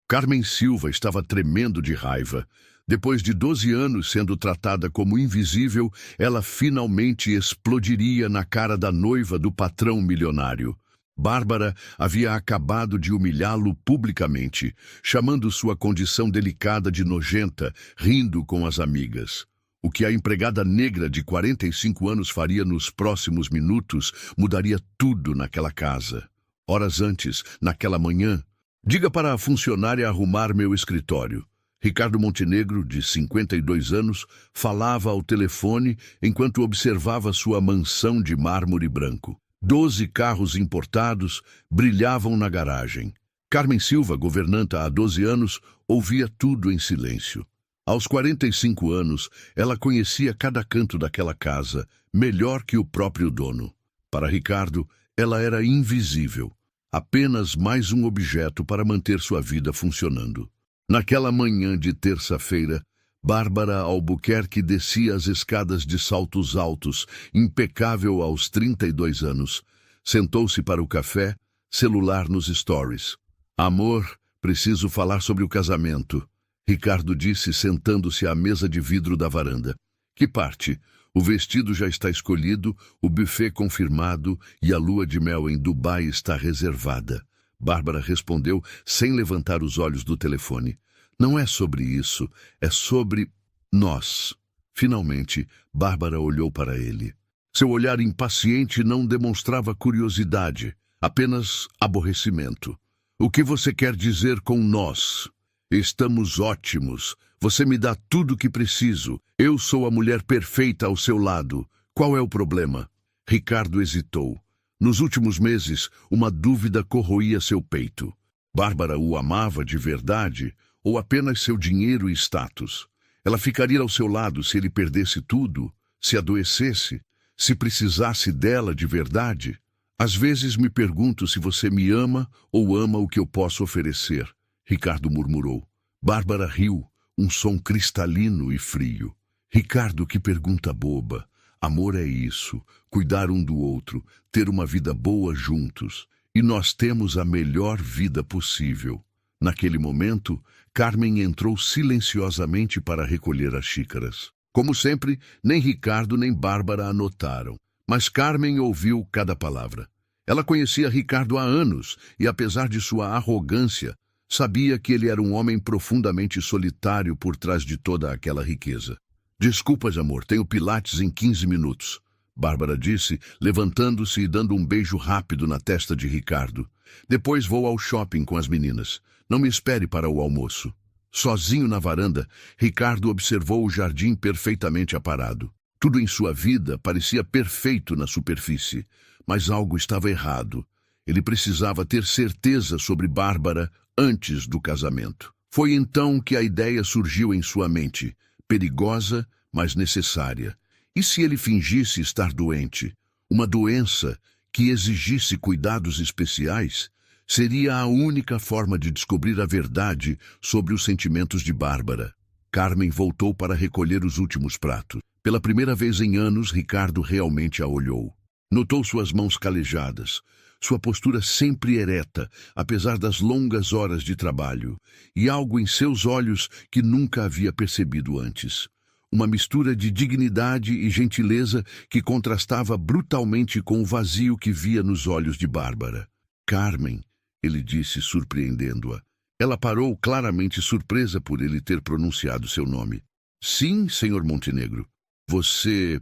Carmen Silva estava tremendo de raiva. Depois de 12 anos sendo tratada como invisível, ela finalmente explodiria na cara da noiva do patrão milionário. Bárbara havia acabado de humilhá-lo publicamente, chamando sua condição delicada de nojenta, rindo com as amigas. O que a empregada negra de 45 anos faria nos próximos minutos mudaria tudo naquela casa. Horas antes, naquela manhã, diga para a funcionária arrumar meu escritório. Ricardo Montenegro, de 52 anos, falava ao telefone enquanto observava sua mansão de mármore branco. 12 carros importados brilhavam na garagem. Carmen Silva, governanta há 12 anos, ouvia tudo em silêncio. Aos 45 anos, ela conhecia cada canto daquela casa, melhor que o próprio dono. Para Ricardo, ela era invisível, apenas mais um objeto para manter sua vida funcionando. Naquela manhã de terça-feira, Bárbara Albuquerque descia as escadas de saltos altos, impecável aos 32 anos. Sentou-se para o café, celular nos stories. Amor, preciso falar sobre o casamento, Ricardo disse, sentando-se à mesa de vidro da varanda. Que parte? O vestido já está escolhido, o buffet confirmado e a lua de mel em Dubai está reservada. Bárbara respondeu sem levantar os olhos do telefone. Não é sobre isso, é sobre nós. Finalmente, Bárbara olhou para ele. Seu olhar impaciente não demonstrava curiosidade, apenas aborrecimento. O que você quer dizer com nós? Estamos ótimos. Você me dá tudo o que preciso. Eu sou a mulher perfeita ao seu lado. Qual é o problema? Ricardo hesitou. Nos últimos meses, uma dúvida corroía seu peito. Bárbara o amava de verdade ou apenas seu dinheiro e status? Ela ficaria ao seu lado se ele perdesse tudo, se adoecesse, se precisasse dela de verdade? Às vezes me pergunto se você me ama ou ama o que eu posso oferecer, Ricardo murmurou. Bárbara riu, um som cristalino e frio. Ricardo, que pergunta boba. Amor é isso, cuidar um do outro, ter uma vida boa juntos. E nós temos a melhor vida possível. Naquele momento, Carmen entrou silenciosamente para recolher as xícaras. Como sempre, nem Ricardo nem Bárbara anotaram. Mas Carmen ouviu cada palavra. Ela conhecia Ricardo há anos e, apesar de sua arrogância, sabia que ele era um homem profundamente solitário por trás de toda aquela riqueza. Desculpas, amor, tenho pilates em 15 minutos, Bárbara disse, levantando-se e dando um beijo rápido na testa de Ricardo. Depois vou ao shopping com as meninas. Não me espere para o almoço. Sozinho na varanda, Ricardo observou o jardim perfeitamente aparado. Tudo em sua vida parecia perfeito na superfície, mas algo estava errado. Ele precisava ter certeza sobre Bárbara antes do casamento. Foi então que a ideia surgiu em sua mente, perigosa, mas necessária. E se ele fingisse estar doente? Uma doença que exigisse cuidados especiais? Seria a única forma de descobrir a verdade sobre os sentimentos de Bárbara. Carmen voltou para recolher os últimos pratos. Pela primeira vez em anos, Ricardo realmente a olhou. Notou suas mãos calejadas, sua postura sempre ereta, apesar das longas horas de trabalho, e algo em seus olhos que nunca havia percebido antes. Uma mistura de dignidade e gentileza que contrastava brutalmente com o vazio que via nos olhos de Bárbara. Carmen, ele disse, surpreendendo-a. Ela parou, claramente surpresa por ele ter pronunciado seu nome. Sim, senhor Montenegro. Você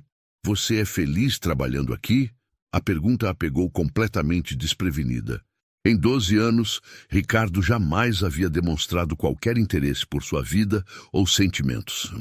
é feliz trabalhando aqui? A pergunta a pegou completamente desprevenida. Em 12 anos, Ricardo jamais havia demonstrado qualquer interesse por sua vida ou sentimentos.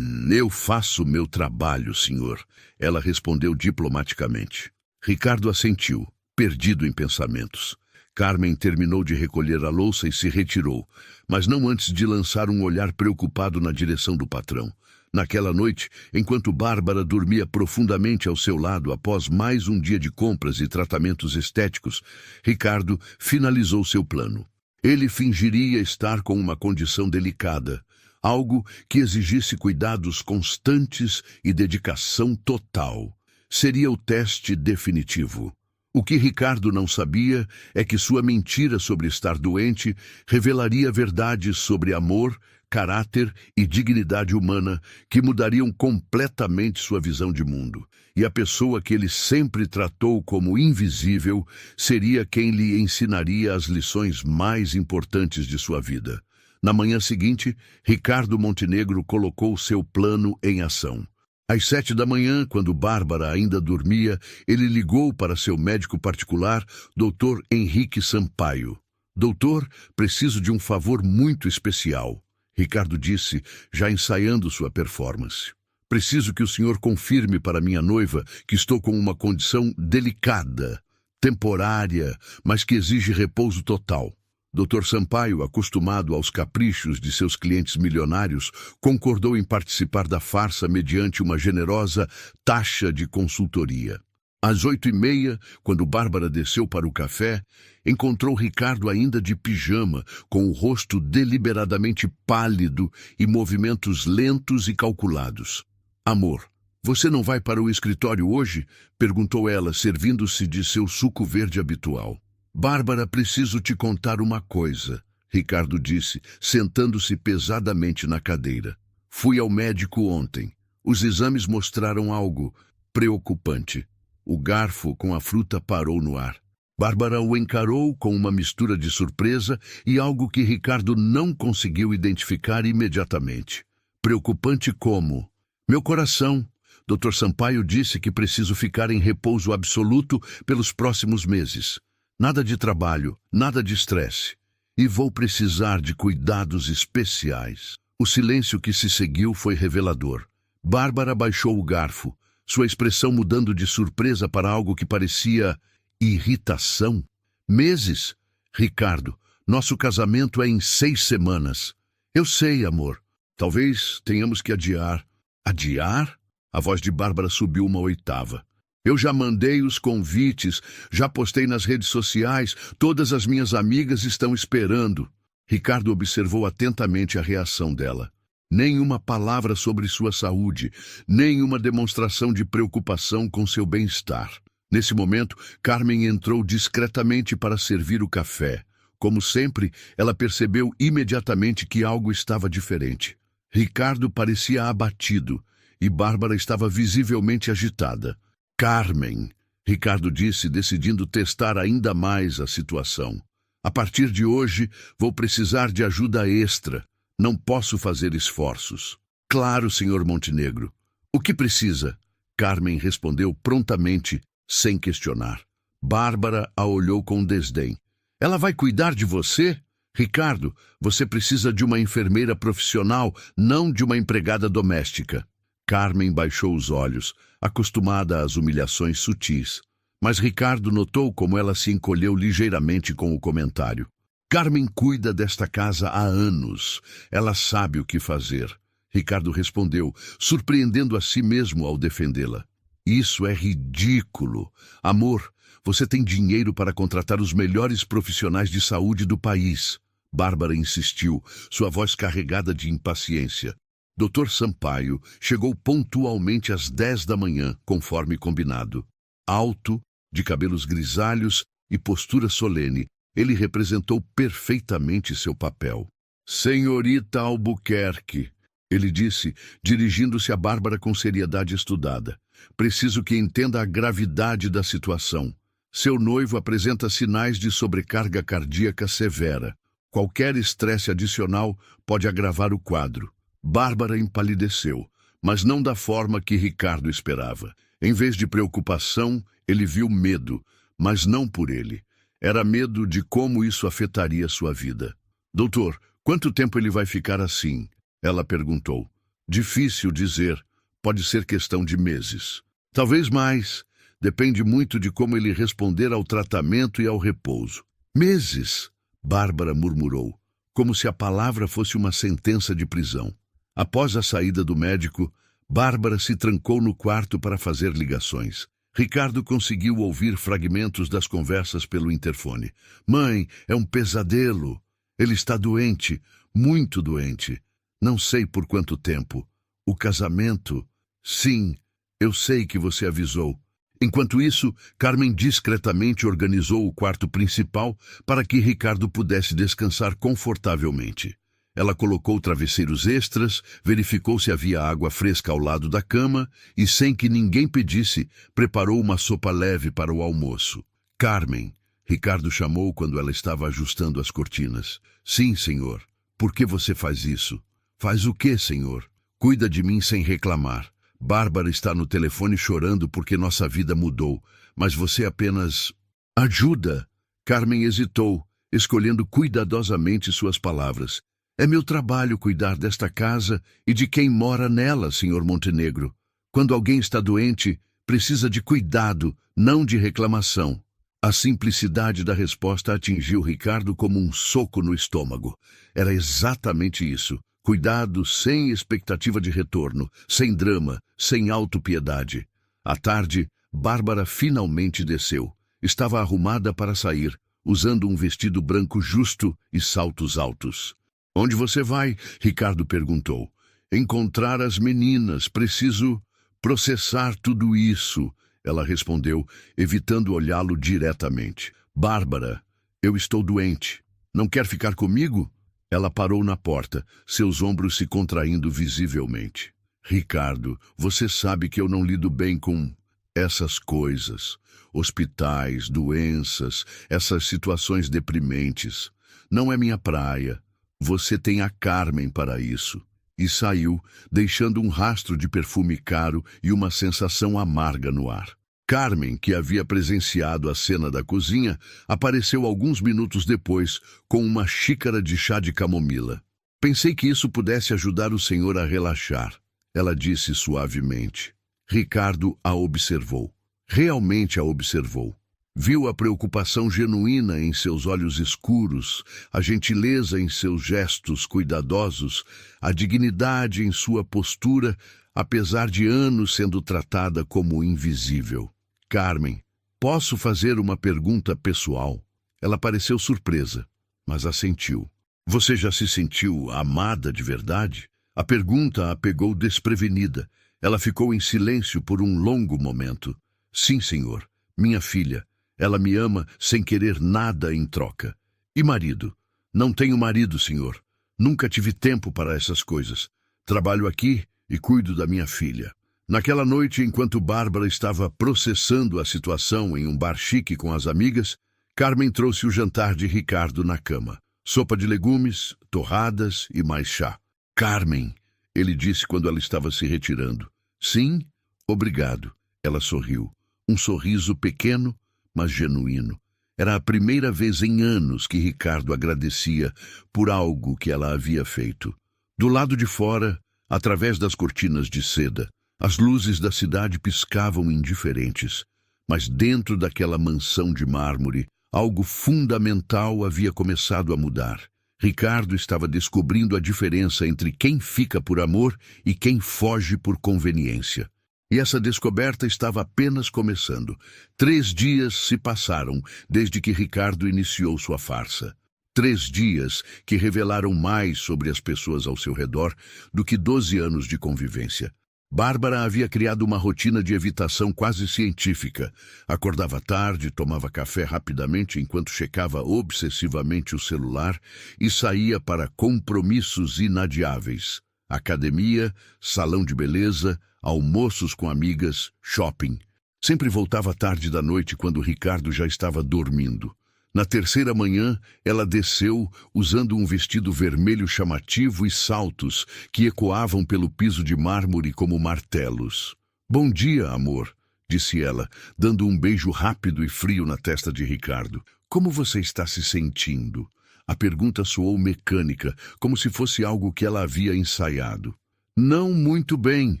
Eu faço meu trabalho, senhor, ela respondeu diplomaticamente. Ricardo assentiu, perdido em pensamentos. Carmen terminou de recolher a louça e se retirou, mas não antes de lançar um olhar preocupado na direção do patrão. Naquela noite, enquanto Bárbara dormia profundamente ao seu lado após mais um dia de compras e tratamentos estéticos, Ricardo finalizou seu plano. Ele fingiria estar com uma condição delicada, algo que exigisse cuidados constantes e dedicação total. Seria o teste definitivo. O que Ricardo não sabia é que sua mentira sobre estar doente revelaria verdades sobre amor, caráter e dignidade humana que mudariam completamente sua visão de mundo. E a pessoa que ele sempre tratou como invisível seria quem lhe ensinaria as lições mais importantes de sua vida. Na manhã seguinte, Ricardo Montenegro colocou seu plano em ação. Às 7 da manhã, quando Bárbara ainda dormia, ele ligou para seu médico particular, Dr. Henrique Sampaio. Doutor, preciso de um favor muito especial. Ricardo disse, já ensaiando sua performance. Preciso que o senhor confirme para minha noiva que estou com uma condição delicada, temporária, mas que exige repouso total. Dr. Sampaio, acostumado aos caprichos de seus clientes milionários, concordou em participar da farsa mediante uma generosa taxa de consultoria. Às 8h30, quando Bárbara desceu para o café, encontrou Ricardo ainda de pijama, com o rosto deliberadamente pálido e movimentos lentos e calculados. Amor, você não vai para o escritório hoje? Perguntou ela, servindo-se de seu suco verde habitual. Bárbara, preciso te contar uma coisa, Ricardo disse, sentando-se pesadamente na cadeira. Fui ao médico ontem. Os exames mostraram algo preocupante. O garfo com a fruta parou no ar. Bárbara o encarou com uma mistura de surpresa e algo que Ricardo não conseguiu identificar imediatamente. Preocupante como? Meu coração. Dr. Sampaio disse que preciso ficar em repouso absoluto pelos próximos meses. Nada de trabalho, nada de estresse. E vou precisar de cuidados especiais. O silêncio que se seguiu foi revelador. Bárbara baixou o garfo, sua expressão mudando de surpresa para algo que parecia irritação. Meses? Ricardo, nosso casamento é em 6 semanas. Eu sei, amor. Talvez tenhamos que adiar. Adiar? A voz de Bárbara subiu uma oitava. Eu já mandei os convites, já postei nas redes sociais, todas as minhas amigas estão esperando. Ricardo observou atentamente a reação dela. Nenhuma palavra sobre sua saúde, nenhuma demonstração de preocupação com seu bem-estar. Nesse momento, Carmen entrou discretamente para servir o café. Como sempre, ela percebeu imediatamente que algo estava diferente. Ricardo parecia abatido e Bárbara estava visivelmente agitada. Carmen, Ricardo disse, decidindo testar ainda mais a situação. A partir de hoje, vou precisar de ajuda extra. Não posso fazer esforços. Claro, Sr. Montenegro. O que precisa? Carmen respondeu prontamente, sem questionar. Bárbara a olhou com desdém. Ela vai cuidar de você? Ricardo, você precisa de uma enfermeira profissional, não de uma empregada doméstica. Carmen baixou os olhos, acostumada às humilhações sutis. Mas Ricardo notou como ela se encolheu ligeiramente com o comentário. Carmen cuida desta casa há anos. Ela sabe o que fazer. Ricardo respondeu, surpreendendo a si mesmo ao defendê-la. Isso é ridículo. Amor, você tem dinheiro para contratar os melhores profissionais de saúde do país. Bárbara insistiu, sua voz carregada de impaciência. Dr. Sampaio chegou pontualmente às 10 da manhã, conforme combinado. Alto, de cabelos grisalhos e postura solene, ele representou perfeitamente seu papel. Senhorita Albuquerque, ele disse, dirigindo-se a Bárbara com seriedade estudada. Preciso que entenda a gravidade da situação. Seu noivo apresenta sinais de sobrecarga cardíaca severa. Qualquer estresse adicional pode agravar o quadro. Bárbara empalideceu, mas não da forma que Ricardo esperava. Em vez de preocupação, ele viu medo, mas não por ele. Era medo de como isso afetaria sua vida. Doutor, quanto tempo ele vai ficar assim? Ela perguntou. Difícil dizer. Pode ser questão de meses. Talvez mais. Depende muito de como ele responder ao tratamento e ao repouso. Meses? Bárbara murmurou, como se a palavra fosse uma sentença de prisão. Após a saída do médico, Bárbara se trancou no quarto para fazer ligações. Ricardo conseguiu ouvir fragmentos das conversas pelo interfone. Mãe, é um pesadelo. Ele está doente, muito doente. Não sei por quanto tempo. O casamento? Sim, eu sei que você avisou. Enquanto isso, Carmen discretamente organizou o quarto principal para que Ricardo pudesse descansar confortavelmente. Ela colocou travesseiros extras, verificou se havia água fresca ao lado da cama e, sem que ninguém pedisse, preparou uma sopa leve para o almoço. Carmen, Ricardo chamou quando ela estava ajustando as cortinas. Sim, senhor. Por que você faz isso? Faz o quê, senhor? Cuida de mim sem reclamar. Bárbara está no telefone chorando porque nossa vida mudou, mas você apenas... Ajuda! Carmen hesitou, escolhendo cuidadosamente suas palavras. É meu trabalho cuidar desta casa e de quem mora nela, senhor Montenegro. Quando alguém está doente, precisa de cuidado, não de reclamação. A simplicidade da resposta atingiu Ricardo como um soco no estômago. Era exatamente isso. Cuidado sem expectativa de retorno, sem drama, sem autopiedade. À tarde, Bárbara finalmente desceu. Estava arrumada para sair, usando um vestido branco justo e saltos altos. Onde você vai? Ricardo perguntou. Encontrar as meninas. Preciso processar tudo isso. Ela respondeu, evitando olhá-lo diretamente. Bárbara, eu estou doente. Não quer ficar comigo? Ela parou na porta, seus ombros se contraindo visivelmente. Ricardo, você sabe que eu não lido bem com essas coisas. Hospitais, doenças, essas situações deprimentes. Não é minha praia. Você tem a Carmen para isso. E saiu, deixando um rastro de perfume caro e uma sensação amarga no ar. Carmen, que havia presenciado a cena da cozinha, apareceu alguns minutos depois com uma xícara de chá de camomila. Pensei que isso pudesse ajudar o senhor a relaxar, ela disse suavemente. Ricardo a observou. Realmente a observou. Viu a preocupação genuína em seus olhos escuros, a gentileza em seus gestos cuidadosos, a dignidade em sua postura, apesar de anos sendo tratada como invisível. Carmen, posso fazer uma pergunta pessoal? Ela pareceu surpresa, mas assentiu. Você já se sentiu amada de verdade? A pergunta a pegou desprevenida. Ela ficou em silêncio por um longo momento. Sim, senhor. Minha filha. Ela me ama sem querer nada em troca. E marido? Não tenho marido, senhor. Nunca tive tempo para essas coisas. Trabalho aqui e cuido da minha filha. Naquela noite, enquanto Bárbara estava processando a situação em um bar chique com as amigas, Carmen trouxe o jantar de Ricardo na cama. Sopa de legumes, torradas e mais chá. Carmen, ele disse quando ela estava se retirando. Sim, obrigado. Ela sorriu. Um sorriso pequeno, mas genuíno. Era a primeira vez em anos que Ricardo agradecia por algo que ela havia feito. Do lado de fora, através das cortinas de seda, as luzes da cidade piscavam indiferentes. Mas dentro daquela mansão de mármore, algo fundamental havia começado a mudar. Ricardo estava descobrindo a diferença entre quem fica por amor e quem foge por conveniência. E essa descoberta estava apenas começando. 3 dias se passaram desde que Ricardo iniciou sua farsa. 3 dias que revelaram mais sobre as pessoas ao seu redor do que 12 anos de convivência. Bárbara havia criado uma rotina de evitação quase científica. Acordava tarde, tomava café rapidamente enquanto checava obsessivamente o celular e saía para compromissos inadiáveis. Academia, salão de beleza, almoços com amigas, shopping. Sempre voltava tarde da noite quando Ricardo já estava dormindo. Na terceira manhã, ela desceu usando um vestido vermelho chamativo e saltos que ecoavam pelo piso de mármore como martelos. Bom dia, amor, disse ela, dando um beijo rápido e frio na testa de Ricardo. Como você está se sentindo? A pergunta soou mecânica, como se fosse algo que ela havia ensaiado. Não muito bem.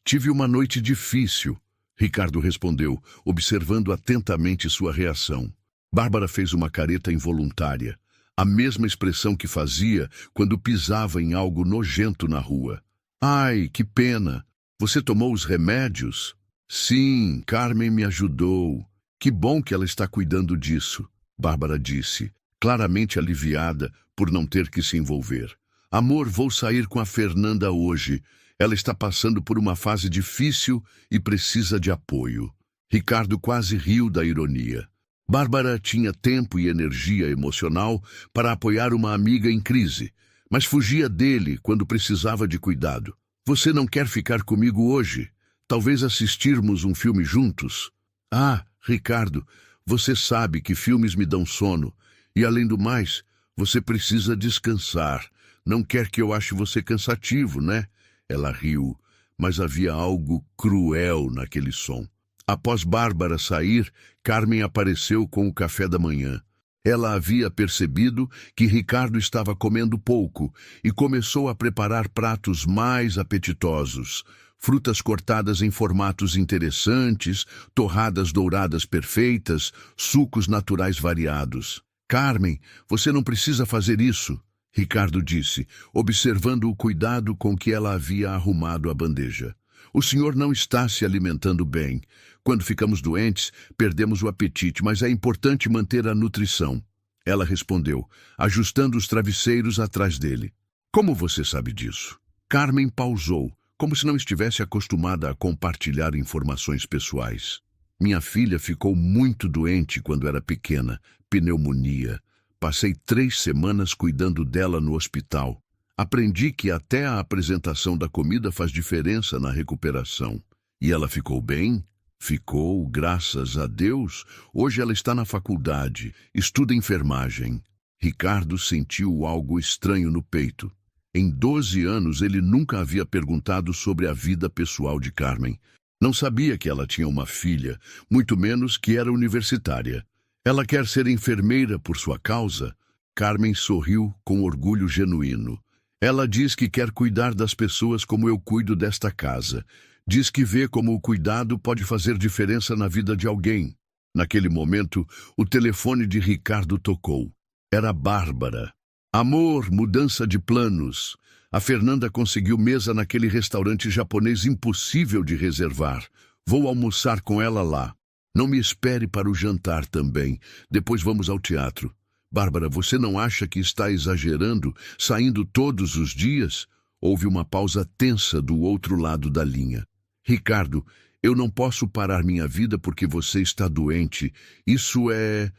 Tive uma noite difícil, Ricardo respondeu, observando atentamente sua reação. Bárbara fez uma careta involuntária, a mesma expressão que fazia quando pisava em algo nojento na rua. Ai, que pena! Você tomou os remédios? Sim, Carmen me ajudou. Que bom que ela está cuidando disso, Bárbara disse, claramente aliviada por não ter que se envolver. Amor, vou sair com a Fernanda hoje. Ela está passando por uma fase difícil e precisa de apoio. Ricardo quase riu da ironia. Bárbara tinha tempo e energia emocional para apoiar uma amiga em crise, mas fugia dele quando precisava de cuidado. Você não quer ficar comigo hoje? Talvez assistirmos um filme juntos? Ah, Ricardo, você sabe que filmes me dão sono. E além do mais, você precisa descansar. Não quer que eu ache você cansativo, né? Ela riu, mas havia algo cruel naquele som. Após Bárbara sair, Carmen apareceu com o café da manhã. Ela havia percebido que Ricardo estava comendo pouco e começou a preparar pratos mais apetitosos. Frutas cortadas em formatos interessantes, torradas douradas perfeitas, sucos naturais variados. Carmen, você não precisa fazer isso, Ricardo disse, observando o cuidado com que ela havia arrumado a bandeja. O senhor não está se alimentando bem. Quando ficamos doentes, perdemos o apetite, mas é importante manter a nutrição. Ela respondeu, ajustando os travesseiros atrás dele. Como você sabe disso? Carmen pausou, como se não estivesse acostumada a compartilhar informações pessoais. Minha filha ficou muito doente quando era pequena, pneumonia. Passei 3 semanas cuidando dela no hospital. Aprendi que até a apresentação da comida faz diferença na recuperação. E ela ficou bem? Ficou, graças a Deus. Hoje ela está na faculdade, estuda enfermagem. Ricardo sentiu algo estranho no peito. Em 12 anos ele nunca havia perguntado sobre a vida pessoal de Carmen. Não sabia que ela tinha uma filha, muito menos que era universitária. Ela quer ser enfermeira por sua causa? Carmen sorriu com orgulho genuíno. Ela diz que quer cuidar das pessoas como eu cuido desta casa. Diz que vê como o cuidado pode fazer diferença na vida de alguém. Naquele momento, o telefone de Ricardo tocou. Era Bárbara. Amor, mudança de planos. A Fernanda conseguiu mesa naquele restaurante japonês impossível de reservar. Vou almoçar com ela lá. Não me espere para o jantar também. Depois vamos ao teatro. Bárbara, você não acha que está exagerando, saindo todos os dias? Houve uma pausa tensa do outro lado da linha. Ricardo, eu não posso parar minha vida porque você está doente. Isso é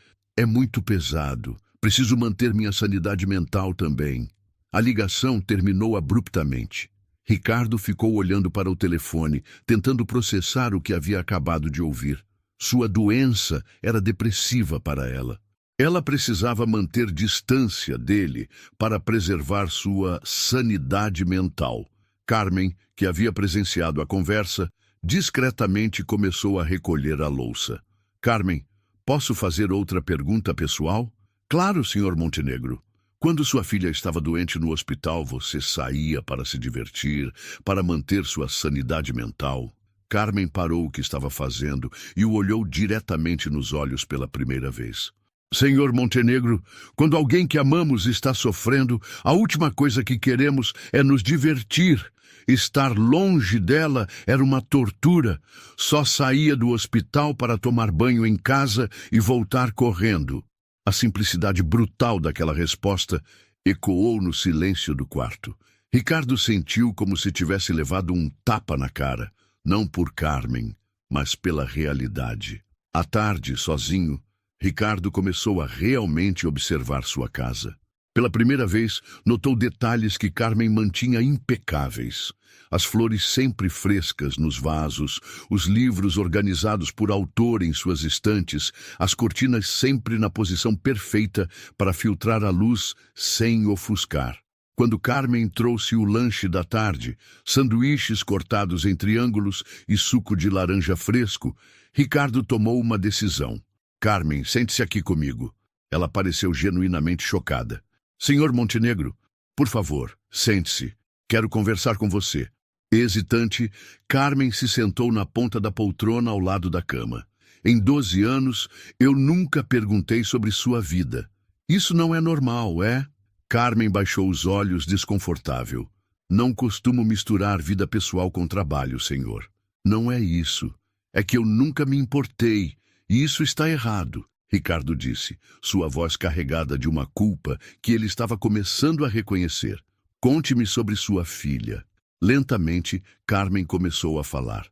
muito pesado. Preciso manter minha sanidade mental também. A ligação terminou abruptamente. Ricardo ficou olhando para o telefone, tentando processar o que havia acabado de ouvir. Sua doença era depressiva para ela. Ela precisava manter distância dele para preservar sua sanidade mental. Carmen, que havia presenciado a conversa, discretamente começou a recolher a louça. Carmen, posso fazer outra pergunta pessoal? Claro, Sr. Montenegro. Quando sua filha estava doente no hospital, você saía para se divertir, para manter sua sanidade mental? Carmen parou o que estava fazendo e o olhou diretamente nos olhos pela primeira vez. Senhor Montenegro, quando alguém que amamos está sofrendo, a última coisa que queremos é nos divertir. Estar longe dela era uma tortura. Só saía do hospital para tomar banho em casa e voltar correndo. A simplicidade brutal daquela resposta ecoou no silêncio do quarto. Ricardo sentiu como se tivesse levado um tapa na cara, não por Carmen, mas pela realidade. À tarde, sozinho, Ricardo começou a realmente observar sua casa. Pela primeira vez, notou detalhes que Carmen mantinha impecáveis. As flores sempre frescas nos vasos, os livros organizados por autor em suas estantes, as cortinas sempre na posição perfeita para filtrar a luz sem ofuscar. Quando Carmen trouxe o lanche da tarde, sanduíches cortados em triângulos e suco de laranja fresco, Ricardo tomou uma decisão. Carmen, sente-se aqui comigo. Ela pareceu genuinamente chocada. Senhor Montenegro, por favor, sente-se. Quero conversar com você. Hesitante, Carmen se sentou na ponta da poltrona ao lado da cama. Em 12 anos, eu nunca perguntei sobre sua vida. Isso não é normal, é? Carmen baixou os olhos, desconfortável. Não costumo misturar vida pessoal com trabalho, senhor. Não é isso. É que eu nunca me importei. E isso está errado, Ricardo disse, sua voz carregada de uma culpa que ele estava começando a reconhecer. Conte-me sobre sua filha. Lentamente, Carmen começou a falar.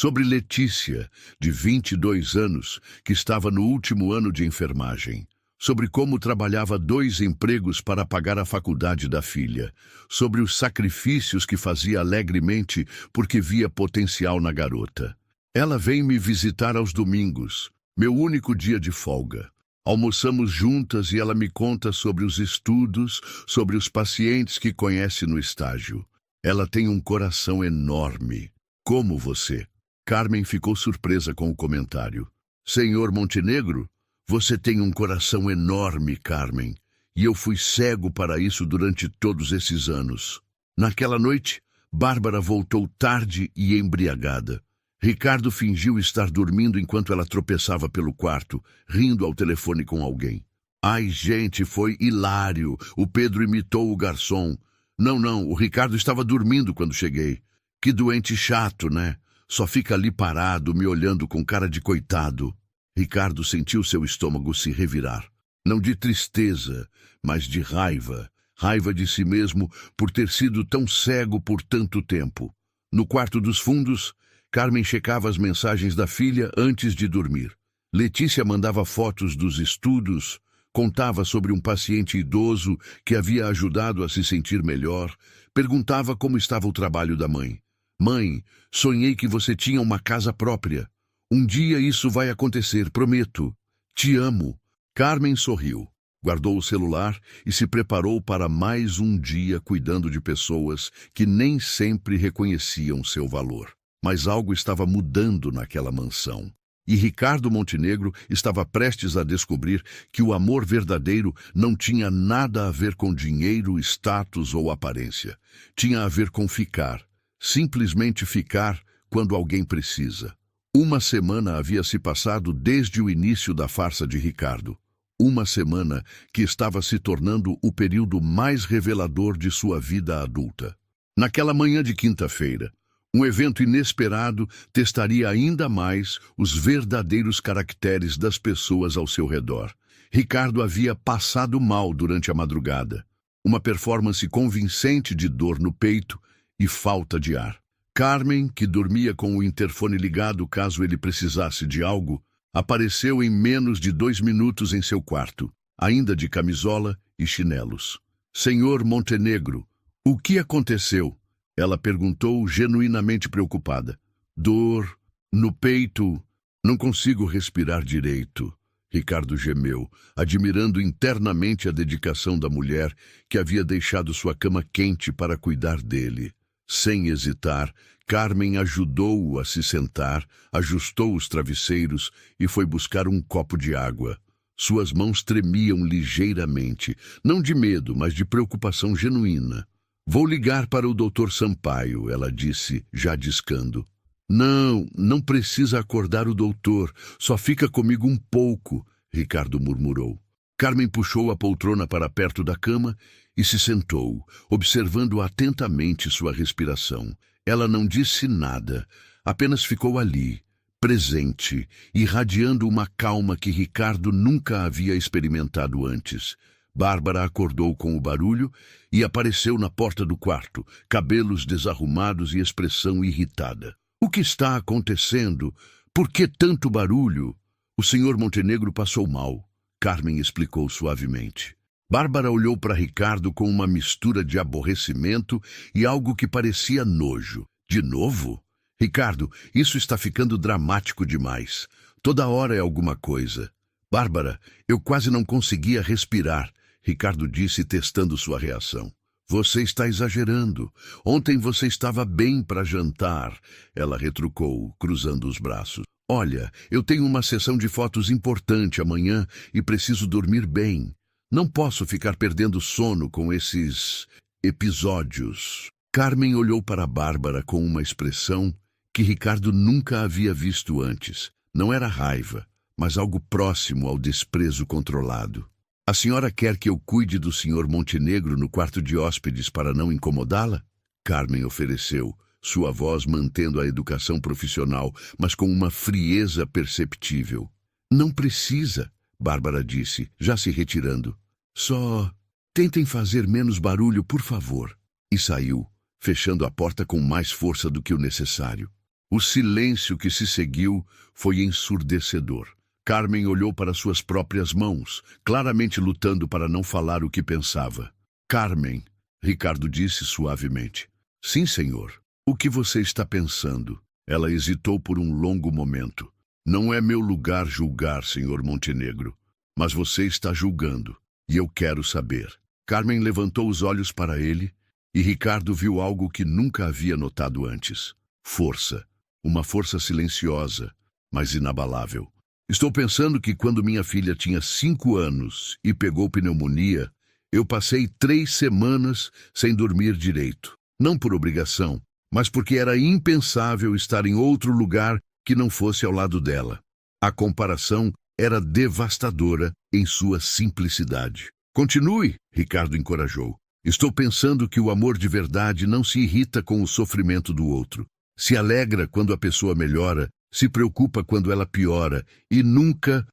Sobre Letícia, de 22 anos, que estava no último ano de enfermagem. Sobre como trabalhava 2 empregos para pagar a faculdade da filha. Sobre os sacrifícios que fazia alegremente porque via potencial na garota. Ela vem me visitar aos domingos, meu único dia de folga. Almoçamos juntas e ela me conta sobre os estudos, sobre os pacientes que conhece no estágio. Ela tem um coração enorme, como você. Carmen ficou surpresa com o comentário. Senhor Montenegro, você tem um coração enorme, Carmen, e eu fui cego para isso durante todos esses anos. Naquela noite, Bárbara voltou tarde e embriagada. Ricardo fingiu estar dormindo enquanto ela tropeçava pelo quarto, rindo ao telefone com alguém. Ai, gente, foi hilário. O Pedro imitou o garçom. Não, o Ricardo estava dormindo quando cheguei. Que doente chato, né? Só fica ali parado, me olhando com cara de coitado. Ricardo sentiu seu estômago se revirar. Não de tristeza, mas de raiva. Raiva de si mesmo por ter sido tão cego por tanto tempo. No quarto dos fundos, Carmen checava as mensagens da filha antes de dormir. Letícia mandava fotos dos estudos, contava sobre um paciente idoso que havia ajudado a se sentir melhor, perguntava como estava o trabalho da mãe. Mãe, sonhei que você tinha uma casa própria. Um dia isso vai acontecer, prometo. Te amo. Carmen sorriu, guardou o celular e se preparou para mais um dia cuidando de pessoas que nem sempre reconheciam seu valor. Mas algo estava mudando naquela mansão. E Ricardo Montenegro estava prestes a descobrir que o amor verdadeiro não tinha nada a ver com dinheiro, status ou aparência. Tinha a ver com ficar. Simplesmente ficar quando alguém precisa. Uma semana havia se passado desde o início da farsa de Ricardo. Uma semana que estava se tornando o período mais revelador de sua vida adulta. Naquela manhã de quinta-feira, um evento inesperado testaria ainda mais os verdadeiros caracteres das pessoas ao seu redor. Ricardo havia passado mal durante a madrugada. Uma performance convincente de dor no peito e falta de ar. Carmen, que dormia com o interfone ligado caso ele precisasse de algo, apareceu em menos de 2 minutos em seu quarto, ainda de camisola e chinelos. Senhor Montenegro, o que aconteceu? Ela perguntou, genuinamente preocupada. Dor, no peito, não consigo respirar direito. Ricardo gemeu, admirando internamente a dedicação da mulher que havia deixado sua cama quente para cuidar dele. Sem hesitar, Carmen ajudou-o a se sentar, ajustou os travesseiros e foi buscar um copo de água. Suas mãos tremiam ligeiramente, não de medo, mas de preocupação genuína. Vou ligar para o Dr. Sampaio, ela disse, já discando. Não precisa acordar o doutor, só fica comigo um pouco, Ricardo murmurou. Carmen puxou a poltrona para perto da cama e se sentou, observando atentamente sua respiração. Ela não disse nada, apenas ficou ali, presente, irradiando uma calma que Ricardo nunca havia experimentado antes. Bárbara acordou com o barulho e apareceu na porta do quarto, cabelos desarrumados e expressão irritada. O que está acontecendo? Por que tanto barulho? O senhor Montenegro passou mal, Carmen explicou suavemente. Bárbara olhou para Ricardo com uma mistura de aborrecimento e algo que parecia nojo. De novo? Ricardo, isso está ficando dramático demais. Toda hora é alguma coisa. Bárbara, eu quase não conseguia respirar, Ricardo disse, testando sua reação. Você está exagerando. Ontem você estava bem para jantar, ela retrucou, cruzando os braços. Olha, eu tenho uma sessão de fotos importante amanhã e preciso dormir bem. Não posso ficar perdendo sono com esses episódios. Carmen olhou para Bárbara com uma expressão que Ricardo nunca havia visto antes. Não era raiva, mas algo próximo ao desprezo controlado. A senhora quer que eu cuide do senhor Montenegro no quarto de hóspedes para não incomodá-la? Carmen ofereceu, sua voz mantendo a educação profissional, mas com uma frieza perceptível. Não precisa, Bárbara disse, já se retirando. Só tentem fazer menos barulho, por favor. E saiu, fechando a porta com mais força do que o necessário. O silêncio que se seguiu foi ensurdecedor. Carmen olhou para suas próprias mãos, claramente lutando para não falar o que pensava. Carmen, Ricardo disse suavemente. Sim, senhor. O que você está pensando? Ela hesitou por um longo momento. Não é meu lugar julgar, senhor Montenegro. Mas você está julgando, e eu quero saber. Carmen levantou os olhos para ele, e Ricardo viu algo que nunca havia notado antes. Força. Uma força silenciosa, mas inabalável. Estou pensando que quando minha filha tinha 5 anos e pegou pneumonia, eu passei 3 semanas sem dormir direito. Não por obrigação, mas porque era impensável estar em outro lugar que não fosse ao lado dela. A comparação era devastadora em sua simplicidade. Continue, Ricardo encorajou. Estou pensando que o amor de verdade não se irrita com o sofrimento do outro. Se alegra quando a pessoa melhora, se preocupa quando ela piora e nunca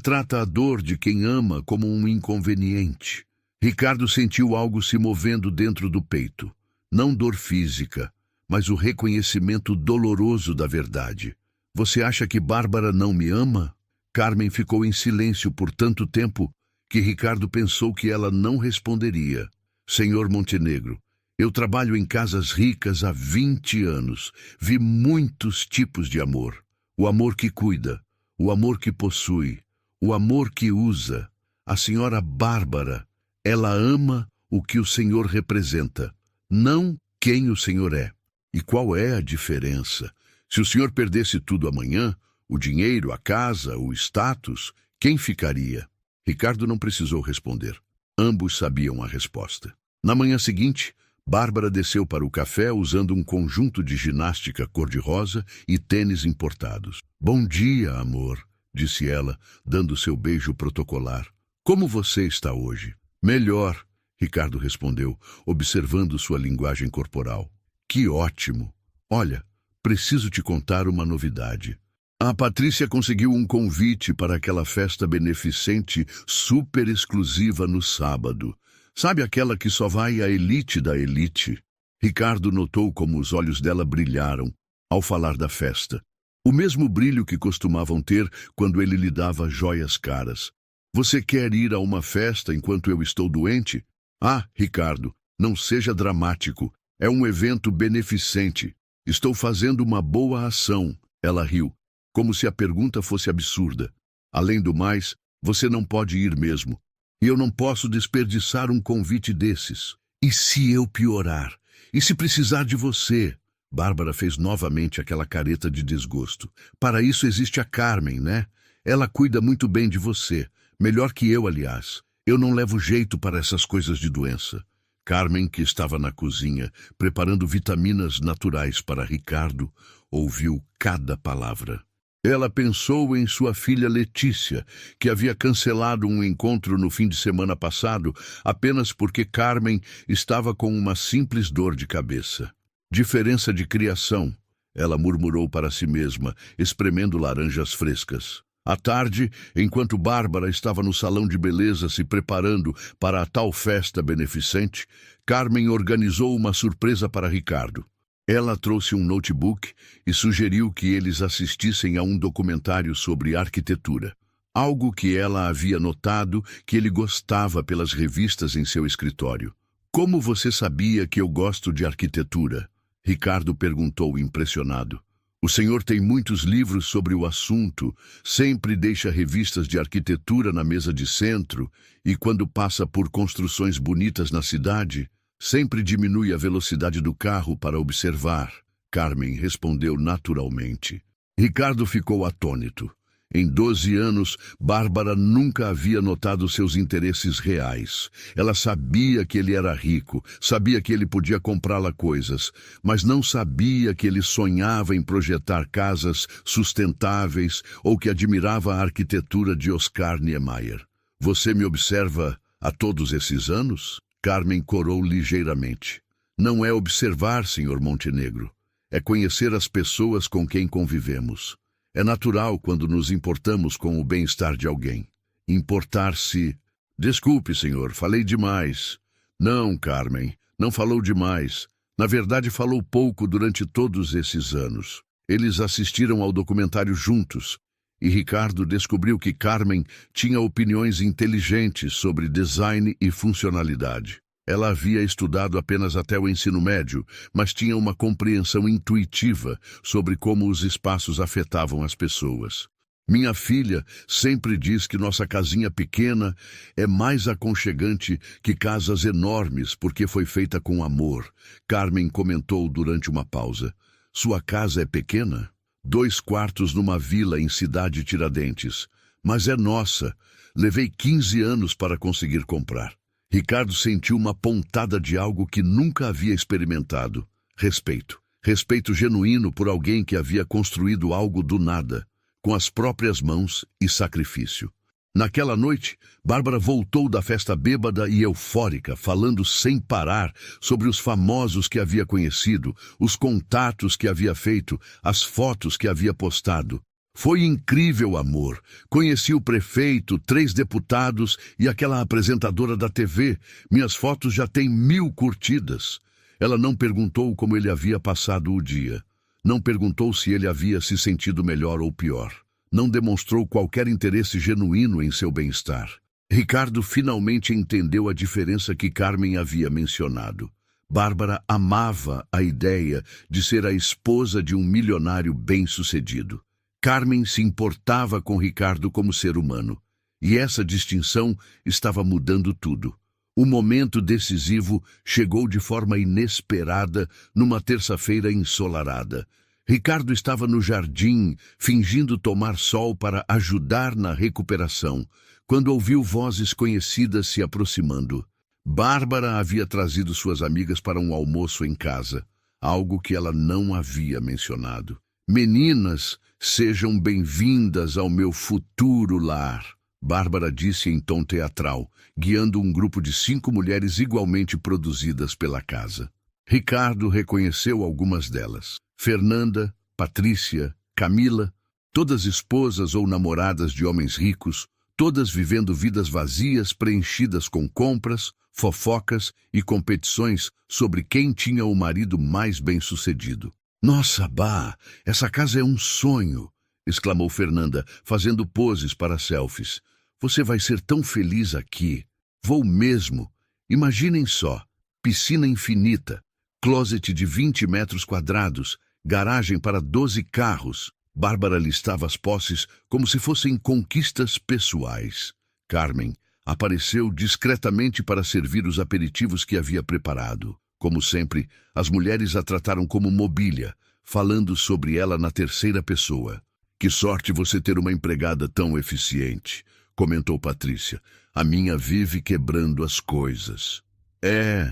trata a dor de quem ama como um inconveniente. Ricardo sentiu algo se movendo dentro do peito. Não dor física, mas o reconhecimento doloroso da verdade. Você acha que Bárbara não me ama? Carmen ficou em silêncio por tanto tempo que Ricardo pensou que ela não responderia. Senhor Montenegro, eu trabalho em casas ricas há 20 anos. Vi muitos tipos de amor. O amor que cuida, o amor que possui, o amor que usa. A senhora Bárbara, ela ama o que o Senhor representa, não quem o Senhor é. E qual é a diferença? Se o senhor perdesse tudo amanhã, o dinheiro, a casa, o status, quem ficaria? Ricardo não precisou responder. Ambos sabiam a resposta. Na manhã seguinte, Bárbara desceu para o café usando um conjunto de ginástica cor-de-rosa e tênis importados. Bom dia, amor, disse ela, dando seu beijo protocolar. Como você está hoje? Melhor, Ricardo respondeu, observando sua linguagem corporal. Que ótimo! Olha, preciso te contar uma novidade. A Patrícia conseguiu um convite para aquela festa beneficente super exclusiva no sábado. Sabe aquela que só vai a elite da elite? Ricardo notou como os olhos dela brilharam ao falar da festa. O mesmo brilho que costumavam ter quando ele lhe dava joias caras. Você quer ir a uma festa enquanto eu estou doente? Ah, Ricardo, não seja dramático. É um evento beneficente. Estou fazendo uma boa ação. Ela riu, como se a pergunta fosse absurda. Além do mais, você não pode ir mesmo. E eu não posso desperdiçar um convite desses. E se eu piorar? E se precisar de você? Bárbara fez novamente aquela careta de desgosto. Para isso existe a Carmen, né? Ela cuida muito bem de você. Melhor que eu, aliás. Eu não levo jeito para essas coisas de doença. Carmen, que estava na cozinha, preparando vitaminas naturais para Ricardo, ouviu cada palavra. Ela pensou em sua filha Letícia, que havia cancelado um encontro no fim de semana passado apenas porque Carmen estava com uma simples dor de cabeça. Diferença de criação, ela murmurou para si mesma, espremendo laranjas frescas. À tarde, enquanto Bárbara estava no salão de beleza se preparando para a tal festa beneficente, Carmen organizou uma surpresa para Ricardo. Ela trouxe um notebook e sugeriu que eles assistissem a um documentário sobre arquitetura. Algo que ela havia notado que ele gostava pelas revistas em seu escritório. Como você sabia que eu gosto de arquitetura? Ricardo perguntou impressionado. O senhor tem muitos livros sobre o assunto, sempre deixa revistas de arquitetura na mesa de centro e quando passa por construções bonitas na cidade, sempre diminui a velocidade do carro para observar. Carmen respondeu naturalmente. Ricardo ficou atônito. Em 12 anos, Bárbara nunca havia notado seus interesses reais. Ela sabia que ele era rico, sabia que ele podia comprá-la coisas, mas não sabia que ele sonhava em projetar casas sustentáveis ou que admirava a arquitetura de Oscar Niemeyer. Você me observa há todos esses anos? Carmen corou ligeiramente. Não é observar, senhor Montenegro. É conhecer as pessoas com quem convivemos. É natural quando nos importamos com o bem-estar de alguém. Importar-se... Desculpe, senhor, falei demais. Não, Carmen, não falou demais. Na verdade, falou pouco durante todos esses anos. Eles assistiram ao documentário juntos, e Ricardo descobriu que Carmen tinha opiniões inteligentes sobre design e funcionalidade. Ela havia estudado apenas até o ensino médio, mas tinha uma compreensão intuitiva sobre como os espaços afetavam as pessoas. Minha filha sempre diz que nossa casinha pequena é mais aconchegante que casas enormes porque foi feita com amor, Carmen comentou durante uma pausa. Sua casa é pequena? 2 quartos numa vila em Cidade Tiradentes. Mas é nossa. Levei 15 anos para conseguir comprar. Ricardo sentiu uma pontada de algo que nunca havia experimentado. Respeito. Respeito genuíno por alguém que havia construído algo do nada, com as próprias mãos e sacrifício. Naquela noite, Bárbara voltou da festa bêbada e eufórica, falando sem parar sobre os famosos que havia conhecido, os contatos que havia feito, as fotos que havia postado. Foi incrível, amor. Conheci o prefeito, 3 deputados e aquela apresentadora da TV. Minhas fotos já têm 1000 curtidas. Ela não perguntou como ele havia passado o dia. Não perguntou se ele havia se sentido melhor ou pior. Não demonstrou qualquer interesse genuíno em seu bem-estar. Ricardo finalmente entendeu a diferença que Carmen havia mencionado. Bárbara amava a ideia de ser a esposa de um milionário bem-sucedido. Carmen se importava com Ricardo como ser humano, e essa distinção estava mudando tudo. O momento decisivo chegou de forma inesperada numa terça-feira ensolarada. Ricardo estava no jardim, fingindo tomar sol para ajudar na recuperação, quando ouviu vozes conhecidas se aproximando. Bárbara havia trazido suas amigas para um almoço em casa, algo que ela não havia mencionado. Meninas, sejam bem-vindas ao meu futuro lar, Bárbara disse em tom teatral, guiando um grupo de 5 mulheres igualmente produzidas pela casa. Ricardo reconheceu algumas delas. Fernanda, Patrícia, Camila, todas esposas ou namoradas de homens ricos, todas vivendo vidas vazias preenchidas com compras, fofocas e competições sobre quem tinha o marido mais bem-sucedido. Nossa, Bá, essa casa é um sonho, exclamou Fernanda, fazendo poses para selfies. Você vai ser tão feliz aqui. Vou mesmo. Imaginem só, piscina infinita, closet de 20 metros quadrados, garagem para 12 carros. Bárbara listava as posses como se fossem conquistas pessoais. Carmen apareceu discretamente para servir os aperitivos que havia preparado. Como sempre, as mulheres a trataram como mobília, falando sobre ela na terceira pessoa. Que sorte você ter uma empregada tão eficiente, comentou Patrícia. A minha vive quebrando as coisas.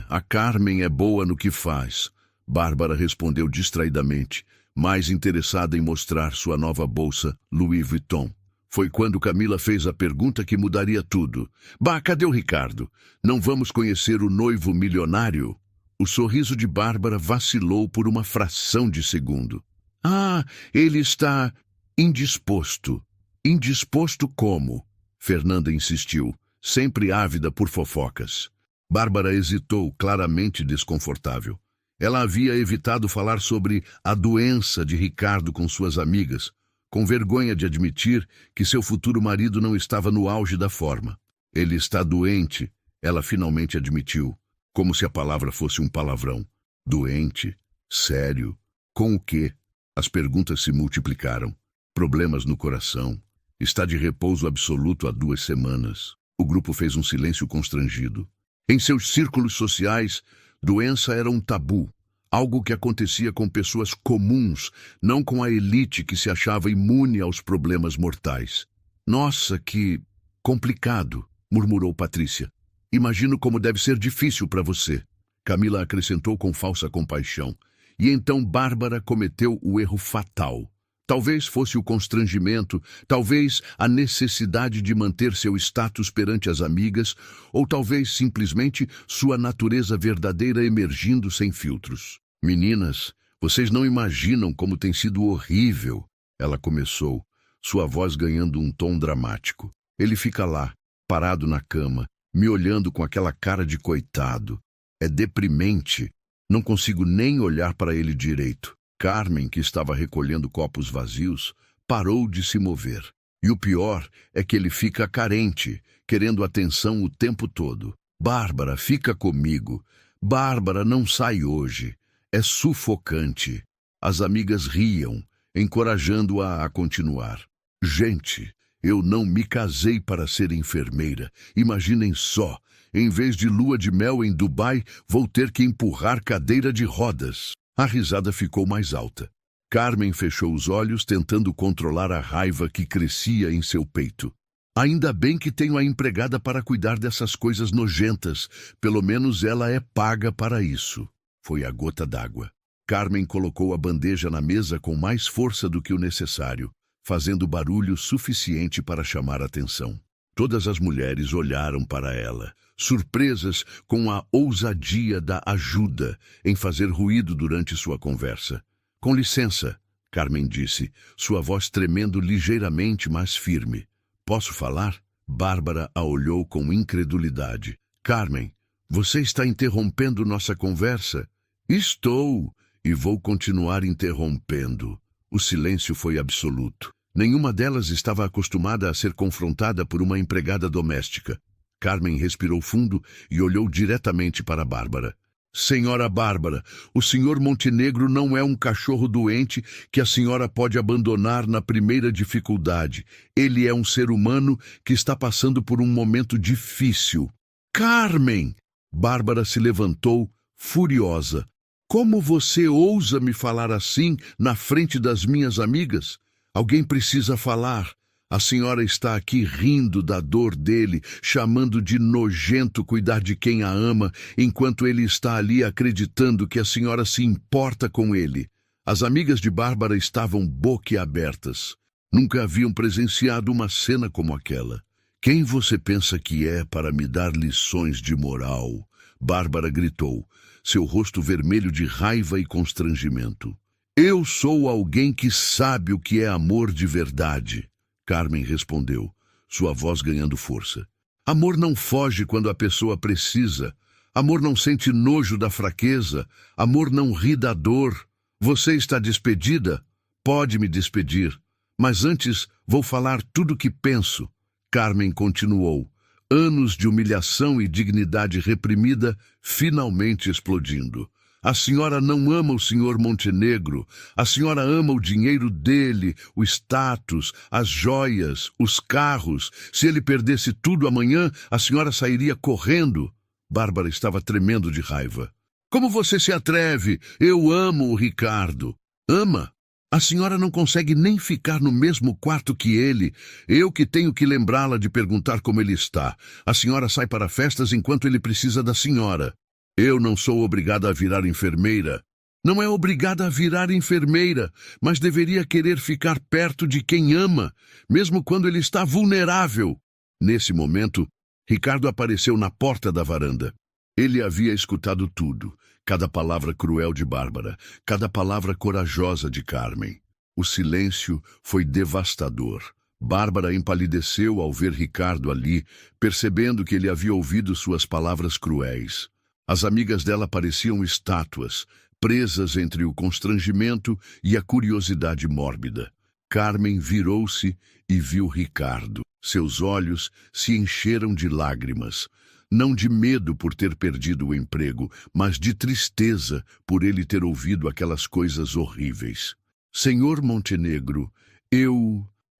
A Carmen é boa no que faz, Bárbara respondeu distraidamente, mais interessada em mostrar sua nova bolsa Louis Vuitton. Foi quando Camila fez a pergunta que mudaria tudo. Bah, cadê o Ricardo? Não vamos conhecer o noivo milionário? O sorriso de Bárbara vacilou por uma fração de segundo. Ah, ele está indisposto. Indisposto como? Fernanda insistiu, sempre ávida por fofocas. Bárbara hesitou, claramente desconfortável. Ela havia evitado falar sobre a doença de Ricardo com suas amigas, com vergonha de admitir que seu futuro marido não estava no auge da forma. Ele está doente, ela finalmente admitiu, como se a palavra fosse um palavrão. Doente? Sério? Com o quê? As perguntas se multiplicaram. Problemas no coração. Está de repouso absoluto há 2 semanas. O grupo fez um silêncio constrangido. Em seus círculos sociais, doença era um tabu, algo que acontecia com pessoas comuns, não com a elite que se achava imune aos problemas mortais. Nossa, que complicado, murmurou Patrícia. Imagino como deve ser difícil para você, Camila acrescentou com falsa compaixão. E então Bárbara cometeu o erro fatal. Talvez fosse o constrangimento, talvez a necessidade de manter seu status perante as amigas, ou talvez simplesmente sua natureza verdadeira emergindo sem filtros. Meninas, vocês não imaginam como tem sido horrível, ela começou, sua voz ganhando um tom dramático. Ele fica lá, parado na cama, me olhando com aquela cara de coitado. É deprimente. Não consigo nem olhar para ele direito. Carmen, que estava recolhendo copos vazios, parou de se mover. E o pior é que ele fica carente, querendo atenção o tempo todo. Bárbara, fica comigo. Bárbara, não sai hoje. É sufocante. As amigas riam, encorajando-a a continuar. Gente, eu não me casei para ser enfermeira. Imaginem só, em vez de lua de mel em Dubai, vou ter que empurrar cadeira de rodas. A risada ficou mais alta. Carmen fechou os olhos, tentando controlar a raiva que crescia em seu peito. Ainda bem que tenho a empregada para cuidar dessas coisas nojentas. Pelo menos ela é paga para isso. Foi a gota d'água. Carmen colocou a bandeja na mesa com mais força do que o necessário, fazendo barulho suficiente para chamar a atenção. Todas as mulheres olharam para ela, surpresas com a ousadia da ajuda em fazer ruído durante sua conversa. Com licença, Carmen disse, sua voz tremendo ligeiramente, mas firme. Posso falar? Bárbara a olhou com incredulidade. Carmen, você está interrompendo nossa conversa? Estou, e vou continuar interrompendo. O silêncio foi absoluto. Nenhuma delas estava acostumada a ser confrontada por uma empregada doméstica. Carmen respirou fundo e olhou diretamente para Bárbara. Senhora Bárbara, o senhor Montenegro não é um cachorro doente que a senhora pode abandonar na primeira dificuldade. Ele é um ser humano que está passando por um momento difícil. Carmen! Bárbara se levantou, furiosa. Como você ousa me falar assim na frente das minhas amigas? Alguém precisa falar. A senhora está aqui rindo da dor dele, chamando de nojento cuidar de quem a ama, enquanto ele está ali acreditando que a senhora se importa com ele. As amigas de Bárbara estavam boquiabertas. Nunca haviam presenciado uma cena como aquela. Quem você pensa que é para me dar lições de moral? Bárbara gritou, seu rosto vermelho de raiva e constrangimento. Eu sou alguém que sabe o que é amor de verdade. Carmen respondeu, sua voz ganhando força. Amor não foge quando a pessoa precisa. Amor não sente nojo da fraqueza. Amor não ri da dor. Você está despedida? Pode me despedir. Mas antes vou falar tudo o que penso. Carmen continuou. Anos de humilhação e dignidade reprimida finalmente explodindo. A senhora não ama o senhor Montenegro. A senhora ama o dinheiro dele, o status, as joias, os carros. Se ele perdesse tudo amanhã, a senhora sairia correndo. Bárbara estava tremendo de raiva. Como você se atreve? Eu amo o Ricardo. Ama? A senhora não consegue nem ficar no mesmo quarto que ele. Eu que tenho que lembrá-la de perguntar como ele está. A senhora sai para festas enquanto ele precisa da senhora. Eu não sou obrigada a virar enfermeira. Não é obrigada a virar enfermeira, mas deveria querer ficar perto de quem ama, mesmo quando ele está vulnerável. Nesse momento, Ricardo apareceu na porta da varanda. Ele havia escutado tudo, cada palavra cruel de Bárbara, cada palavra corajosa de Carmen. O silêncio foi devastador. Bárbara empalideceu ao ver Ricardo ali, percebendo que ele havia ouvido suas palavras cruéis. As amigas dela pareciam estátuas, presas entre o constrangimento e a curiosidade mórbida. Carmen virou-se e viu Ricardo. Seus olhos se encheram de lágrimas, não de medo por ter perdido o emprego, mas de tristeza por ele ter ouvido aquelas coisas horríveis. Senhor Montenegro,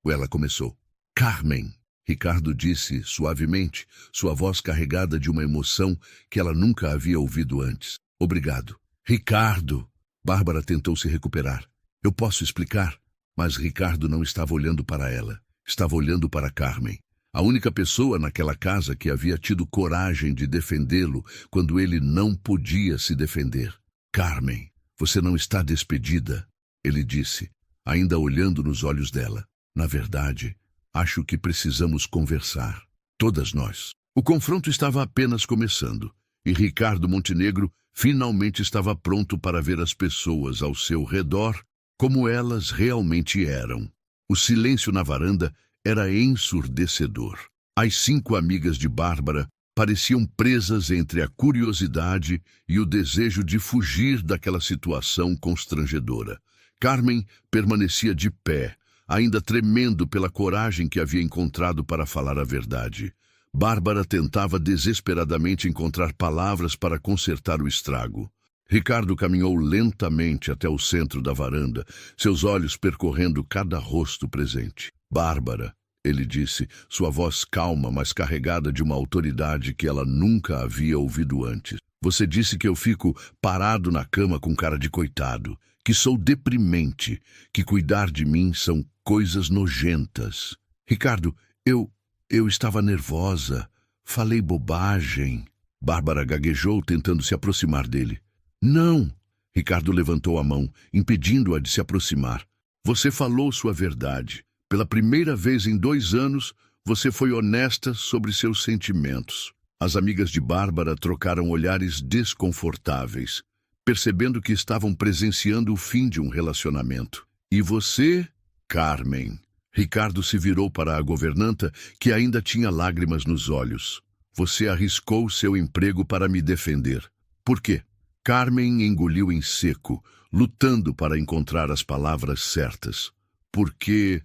Ela começou. Carmen. Ricardo disse suavemente, sua voz carregada de uma emoção que ela nunca havia ouvido antes. Obrigado. Ricardo! Bárbara tentou se recuperar. Eu posso explicar? Mas Ricardo não estava olhando para ela. Estava olhando para Carmen. A única pessoa naquela casa que havia tido coragem de defendê-lo quando ele não podia se defender. Carmen, você não está despedida, ele disse, ainda olhando nos olhos dela. Na verdade, acho que precisamos conversar. Todas nós. O confronto estava apenas começando, e Ricardo Montenegro finalmente estava pronto para ver as pessoas ao seu redor como elas realmente eram. O silêncio na varanda era ensurdecedor. As 5 amigas de Bárbara pareciam presas entre a curiosidade e o desejo de fugir daquela situação constrangedora. Carmen permanecia de pé, ainda tremendo pela coragem que havia encontrado para falar a verdade. Bárbara tentava desesperadamente encontrar palavras para consertar o estrago. Ricardo caminhou lentamente até o centro da varanda, seus olhos percorrendo cada rosto presente. Bárbara, ele disse, sua voz calma, mas carregada de uma autoridade que ela nunca havia ouvido antes. Você disse que eu fico parado na cama com cara de coitado, que sou deprimente, que cuidar de mim são coisas nojentas. Ricardo, eu estava nervosa, falei bobagem. Bárbara gaguejou, tentando se aproximar dele. Não! Ricardo levantou a mão, impedindo-a de se aproximar. Você falou sua verdade. Pela primeira vez em 2 anos, você foi honesta sobre seus sentimentos. As amigas de Bárbara trocaram olhares desconfortáveis, percebendo que estavam presenciando o fim de um relacionamento. E você, Carmen? Ricardo se virou para a governanta, que ainda tinha lágrimas nos olhos. Você arriscou seu emprego para me defender. Por quê? Carmen engoliu em seco, lutando para encontrar as palavras certas. Porque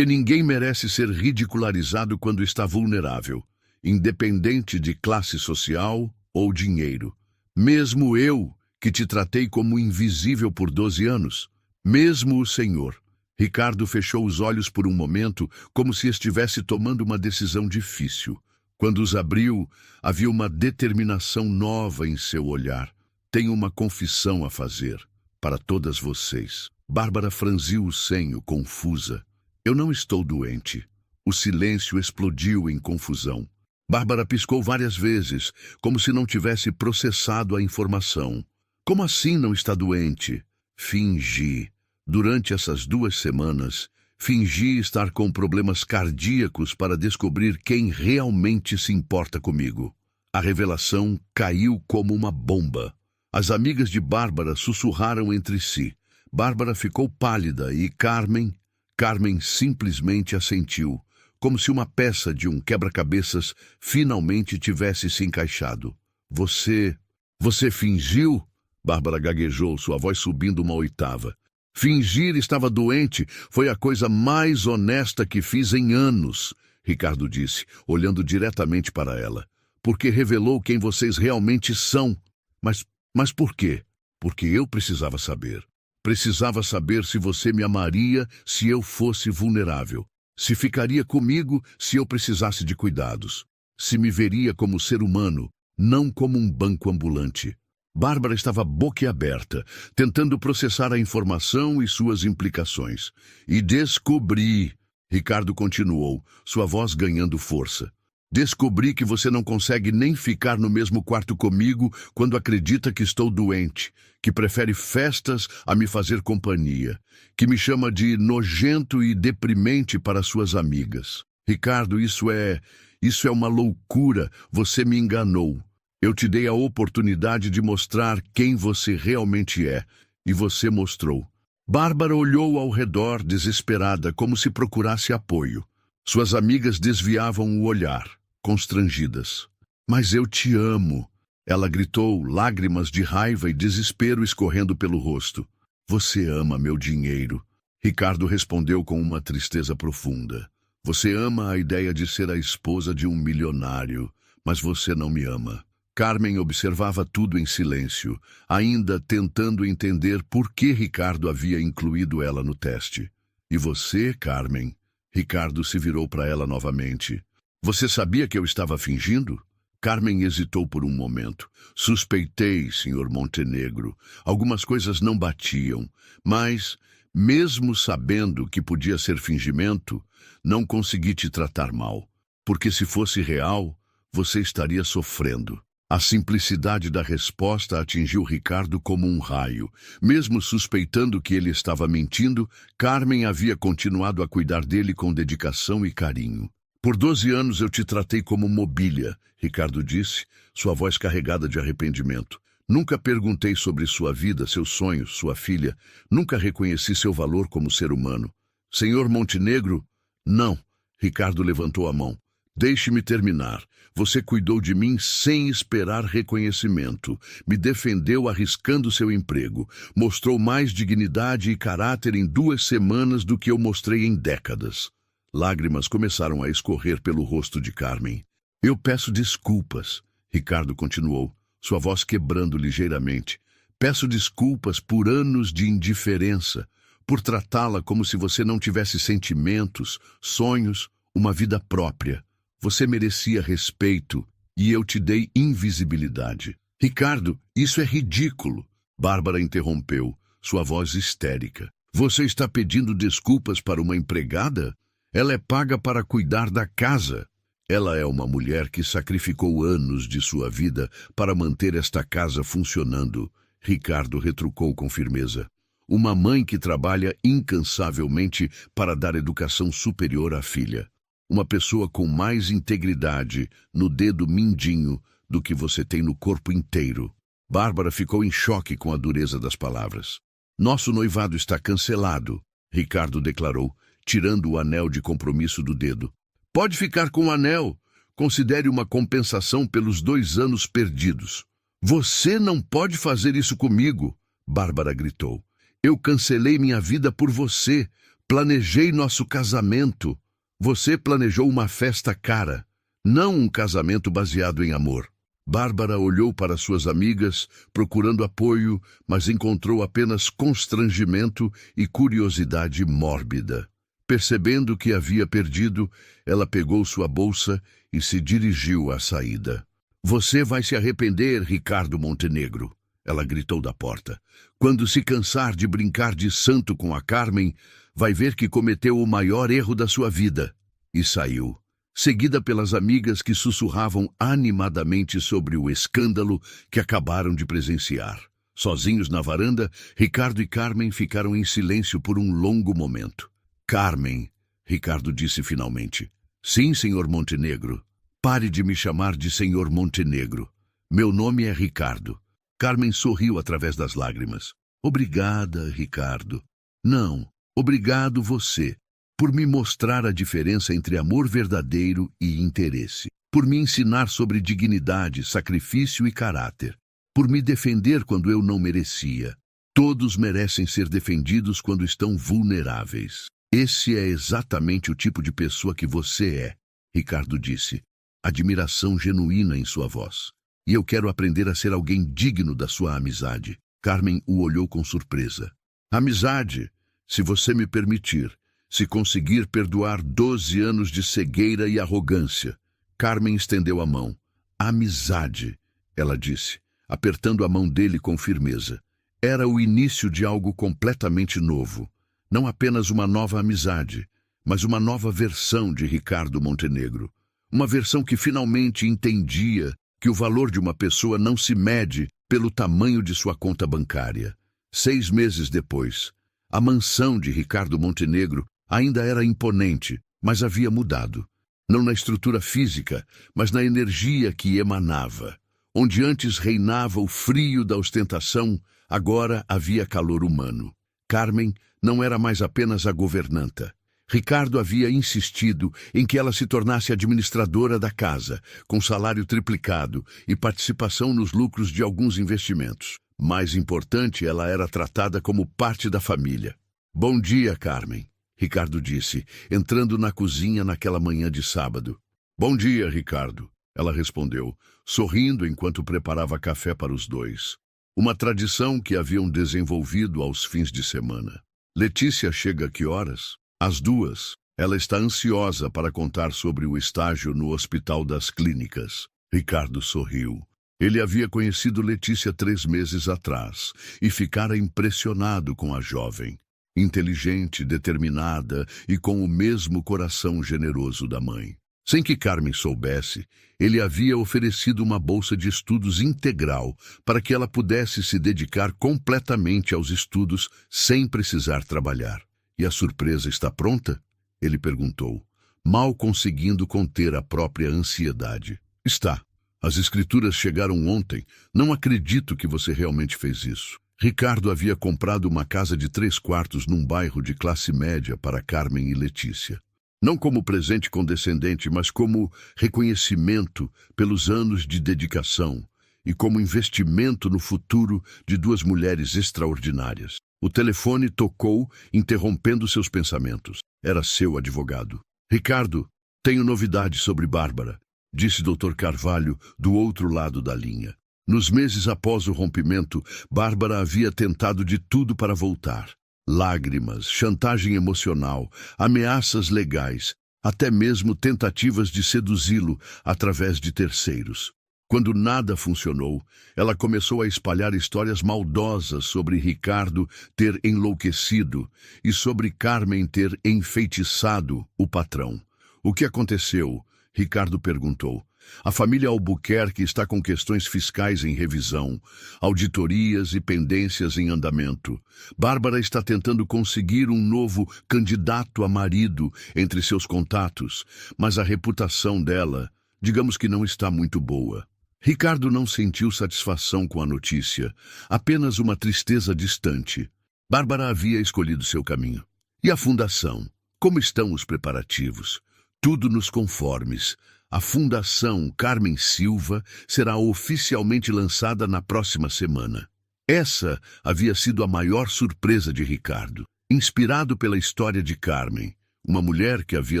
ninguém merece ser ridicularizado quando está vulnerável, independente de classe social ou dinheiro. Mesmo eu, que te tratei como invisível por 12 anos, mesmo o Senhor. Ricardo fechou os olhos por um momento, como se estivesse tomando uma decisão difícil. Quando os abriu, havia uma determinação nova em seu olhar. Tenho uma confissão a fazer para todas vocês. Bárbara franziu o senho, confusa. Eu não estou doente. O silêncio explodiu em confusão. Bárbara piscou várias vezes, como se não tivesse processado a informação. Como assim não está doente? Fingi. Durante essas 2 semanas, fingi estar com problemas cardíacos para descobrir quem realmente se importa comigo. A revelação caiu como uma bomba. As amigas de Bárbara sussurraram entre si. Bárbara ficou pálida e Carmen simplesmente assentiu, como se uma peça de um quebra-cabeças finalmente tivesse se encaixado. Você fingiu? Bárbara gaguejou, sua voz subindo uma oitava. Fingir estava doente foi a coisa mais honesta que fiz em anos, Ricardo disse, olhando diretamente para ela. Porque revelou quem vocês realmente são. Mas por quê? Porque eu precisava saber. Precisava saber se você me amaria se eu fosse vulnerável. Se ficaria comigo se eu precisasse de cuidados. Se me veria como ser humano, não como um banco ambulante. Bárbara estava boquiaberta, tentando processar a informação e suas implicações. E descobri, Ricardo continuou, sua voz ganhando força. Descobri que você não consegue nem ficar no mesmo quarto comigo quando acredita que estou doente, que prefere festas a me fazer companhia, que me chama de nojento e deprimente para suas amigas. Ricardo, isso é uma loucura, você me enganou. Eu te dei a oportunidade de mostrar quem você realmente é, e você mostrou. Bárbara olhou ao redor desesperada, como se procurasse apoio. Suas amigas desviavam o olhar, constrangidas. Mas eu te amo, ela gritou, lágrimas de raiva e desespero escorrendo pelo rosto. Você ama meu dinheiro. Ricardo respondeu com uma tristeza profunda. Você ama a ideia de ser a esposa de um milionário, mas você não me ama. Carmen observava tudo em silêncio, ainda tentando entender por que Ricardo havia incluído ela no teste. E você, Carmen? Ricardo se virou para ela novamente. Você sabia que eu estava fingindo? Carmen hesitou por um momento. Suspeitei, Sr. Montenegro. Algumas coisas não batiam, mas, mesmo sabendo que podia ser fingimento, não consegui te tratar mal. Porque se fosse real, você estaria sofrendo. A simplicidade da resposta atingiu Ricardo como um raio. Mesmo suspeitando que ele estava mentindo, Carmen havia continuado a cuidar dele com dedicação e carinho. Por 12 anos eu te tratei como mobília, Ricardo disse, sua voz carregada de arrependimento. Nunca perguntei sobre sua vida, seus sonhos, sua filha. Nunca reconheci seu valor como ser humano. Senhor Montenegro? Não. Ricardo levantou a mão. Deixe-me terminar. Você cuidou de mim sem esperar reconhecimento. Me defendeu arriscando seu emprego. Mostrou mais dignidade e caráter em 2 semanas do que eu mostrei em décadas. Lágrimas começaram a escorrer pelo rosto de Carmen. Eu peço desculpas, Ricardo continuou, sua voz quebrando ligeiramente. Peço desculpas por anos de indiferença, por tratá-la como se você não tivesse sentimentos, sonhos, uma vida própria. Você merecia respeito e eu te dei invisibilidade. Ricardo, isso é ridículo. Bárbara interrompeu, sua voz histérica. Você está pedindo desculpas para uma empregada? Ela é paga para cuidar da casa. Ela é uma mulher que sacrificou anos de sua vida para manter esta casa funcionando. Ricardo retrucou com firmeza. Uma mãe que trabalha incansavelmente para dar educação superior à filha. Uma pessoa com mais integridade no dedo mindinho do que você tem no corpo inteiro. Bárbara ficou em choque com a dureza das palavras. Nosso noivado está cancelado, Ricardo declarou, tirando o anel de compromisso do dedo. Pode ficar com o anel. Considere uma compensação pelos 2 anos perdidos. Você não pode fazer isso comigo, Bárbara gritou. Eu cancelei minha vida por você. Planejei nosso casamento. Você planejou uma festa cara, não um casamento baseado em amor. Bárbara olhou para suas amigas, procurando apoio, mas encontrou apenas constrangimento e curiosidade mórbida. Percebendo que havia perdido, ela pegou sua bolsa e se dirigiu à saída. Você vai se arrepender, Ricardo Montenegro, ela gritou da porta. Quando se cansar de brincar de santo com a Carmen, vai ver que cometeu o maior erro da sua vida. E saiu, seguida pelas amigas que sussurravam animadamente sobre o escândalo que acabaram de presenciar. Sozinhos na varanda, Ricardo e Carmen ficaram em silêncio por um longo momento. Carmen, Ricardo disse finalmente. Sim, senhor Montenegro. Pare de me chamar de senhor Montenegro. Meu nome é Ricardo. Carmen sorriu através das lágrimas. Obrigada, Ricardo. Não, obrigado você, por me mostrar a diferença entre amor verdadeiro e interesse. Por me ensinar sobre dignidade, sacrifício e caráter. Por me defender quando eu não merecia. Todos merecem ser defendidos quando estão vulneráveis. Esse é exatamente o tipo de pessoa que você é, Ricardo disse, admiração genuína em sua voz. E eu quero aprender a ser alguém digno da sua amizade. Carmen o olhou com surpresa. Amizade, se você me permitir, se conseguir perdoar 12 anos de cegueira e arrogância. Carmen estendeu a mão. Amizade, ela disse, apertando a mão dele com firmeza. Era o início de algo completamente novo. Não apenas uma nova amizade, mas uma nova versão de Ricardo Montenegro. Uma versão que finalmente entendia que o valor de uma pessoa não se mede pelo tamanho de sua conta bancária. 6 meses depois, a mansão de Ricardo Montenegro ainda era imponente, mas havia mudado. Não na estrutura física, mas na energia que emanava. Onde antes reinava o frio da ostentação, agora havia calor humano. Carmen não era mais apenas a governanta. Ricardo havia insistido em que ela se tornasse administradora da casa, com salário triplicado e participação nos lucros de alguns investimentos. Mais importante, ela era tratada como parte da família. Bom dia, Carmen, Ricardo disse, entrando na cozinha naquela manhã de sábado. Bom dia, Ricardo, ela respondeu, sorrindo enquanto preparava café para os dois. Uma tradição que haviam desenvolvido aos fins de semana. Letícia chega a que horas? Às 2. Ela está ansiosa para contar sobre o estágio no Hospital das Clínicas. Ricardo sorriu. Ele havia conhecido Letícia 3 meses atrás e ficara impressionado com a jovem. Inteligente, determinada e com o mesmo coração generoso da mãe. Sem que Carmen soubesse, ele havia oferecido uma bolsa de estudos integral para que ela pudesse se dedicar completamente aos estudos sem precisar trabalhar. E a surpresa está pronta? Ele perguntou, mal conseguindo conter a própria ansiedade. Está. As escrituras chegaram ontem. Não acredito que você realmente fez isso. Ricardo havia comprado uma casa de 3 quartos num bairro de classe média para Carmen e Letícia. Não como presente condescendente, mas como reconhecimento pelos anos de dedicação e como investimento no futuro de duas mulheres extraordinárias. O telefone tocou, interrompendo seus pensamentos. Era seu advogado. Ricardo, tenho novidades sobre Bárbara, disse Dr. Carvalho do outro lado da linha. Nos meses após o rompimento, Bárbara havia tentado de tudo para voltar. Lágrimas, chantagem emocional, ameaças legais, até mesmo tentativas de seduzi-lo através de terceiros. Quando nada funcionou, ela começou a espalhar histórias maldosas sobre Ricardo ter enlouquecido e sobre Carmen ter enfeitiçado o patrão. O que aconteceu? Ricardo perguntou. A família Albuquerque está com questões fiscais em revisão, auditorias e pendências em andamento. Bárbara está tentando conseguir um novo candidato a marido entre seus contatos, mas a reputação dela, digamos que não está muito boa. Ricardo não sentiu satisfação com a notícia, apenas uma tristeza distante. Bárbara havia escolhido seu caminho. E a fundação? Como estão os preparativos? Tudo nos conformes. A Fundação Carmen Silva será oficialmente lançada na próxima semana. Essa havia sido a maior surpresa de Ricardo. Inspirado pela história de Carmen, uma mulher que havia